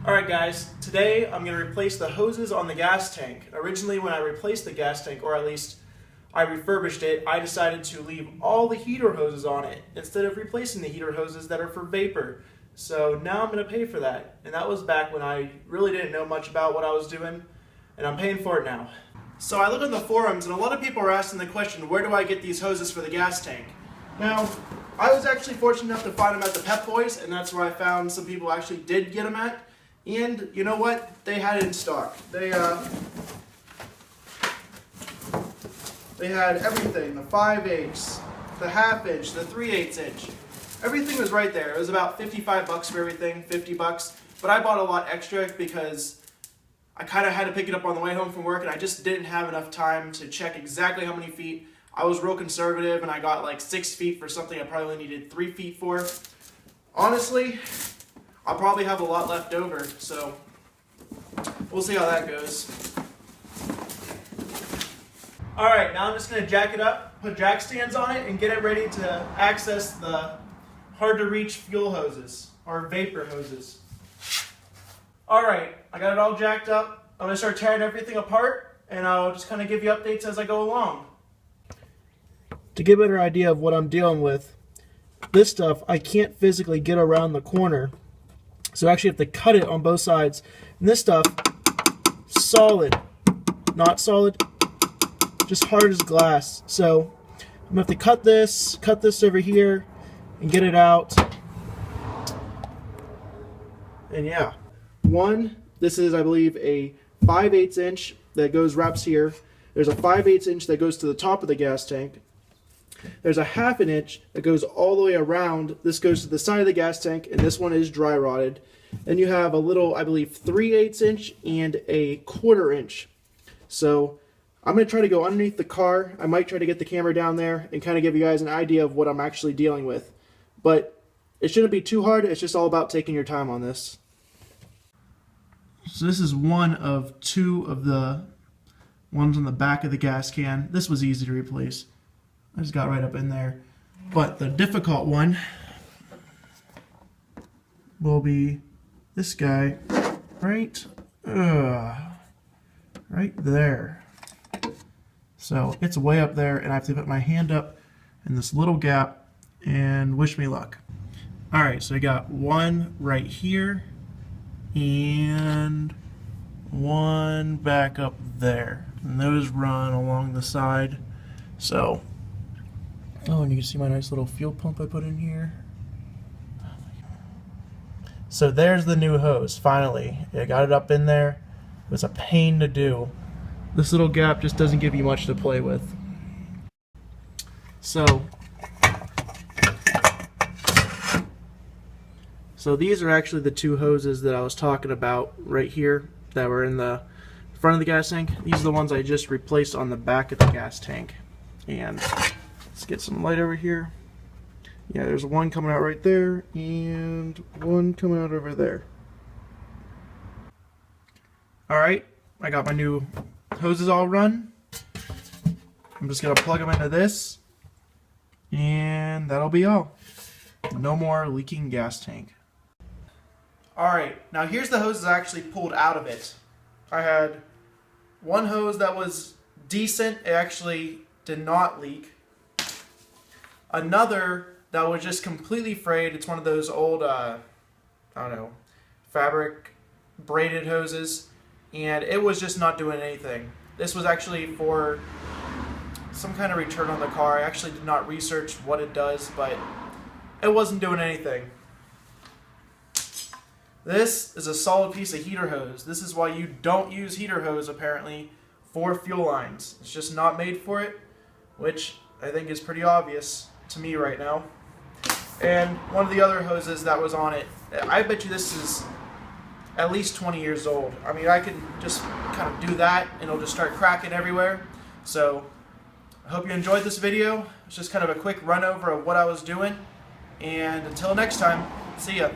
Alright guys, today I'm going to replace the hoses on the gas tank. Originally when I replaced the gas tank, or at least I refurbished it, I decided to leave all the heater hoses on it instead of replacing the heater hoses that are for vapor. So now I'm going to pay for that. And that was back when I really didn't know much about what I was doing, and I'm paying for it now. So I looked on the forums and a lot of people are asking the question, where do I get these hoses for the gas tank? Now, I was actually fortunate enough to find them at the Pep Boys, and that's where I found some people actually did get them at. And you know what? They had it in stock. They had everything, the 5/8, the 1/2 inch, the 3/8 inch. Everything was right there. It was about $55 for everything, $50. But I bought a lot extra because I kind of had to pick it up on the way home from work, and I just didn't have enough time to check exactly how many feet. I was real conservative, and I got like 6 feet for something I probably only needed 3 feet for. Honestly, I'll probably have a lot left over, so we'll see how that goes. Alright, now I'm just going to jack it up, put jack stands on it, and get it ready to access the hard-to-reach fuel hoses, or vapor hoses. Alright, I got it all jacked up. I'm going to start tearing everything apart, and I'll just kind of give you updates as I go along. To get a better idea of what I'm dealing with, this stuff I can't physically get around the corner. So I actually have to cut it on both sides. And this stuff, solid, not solid, just hard as glass. So I'm going to have to cut this over here, and get it out. And yeah. This is, I believe, a 5/8 inch that wraps here. There's a 5/8 inch that goes to the top of the gas tank. There's a 1/2 inch that goes all the way around. This goes to the side of the gas tank, and this one is dry rotted. Then you have a little, I believe, 3/8 inch and a 1/4 inch. So I'm going to try to go underneath the car. I might try to get the camera down there and kind of give you guys an idea of what I'm actually dealing with. But it shouldn't be too hard. It's just all about taking your time on this. So this is one of two of the ones on the back of the gas can. This was easy to replace. I just got right up in there. But the difficult one will be this guy right there. So it's way up there, and I have to put my hand up in this little gap and wish me luck. Alright, so I got one right here and one back up there. And those run along the side. So oh, and you can see my nice little fuel pump I put in here. So there's the new hose, finally. I got it up in there. It was a pain to do. This little gap just doesn't give you much to play with. So these are actually the two hoses that I was talking about right here that were in the front of the gas tank. These are the ones I just replaced on the back of the gas tank. And let's get some light over here. Yeah, there's one coming out right there and one coming out over there. Alright, I got my new hoses all run. I'm just going to plug them into this, and that'll be all. No more leaking gas tank. Alright, now here's the hoses I actually pulled out of it. I had one hose that was decent. It actually did not leak. Another that was just completely frayed. It's one of those old, I don't know, fabric braided hoses, and it was just not doing anything. This was actually for some kind of return on the car. I actually did not research what it does, but it wasn't doing anything. This is a solid piece of heater hose. This is why you don't use heater hose, apparently, for fuel lines. It's just not made for it, which I think is pretty obvious to me right now. And one of the other hoses that was on it, I bet you this is at least 20 years old. I mean, I can just kind of do that and it'll just start cracking everywhere. So I hope you enjoyed this video. It's just kind of a quick run over of what I was doing, and until next time, see ya.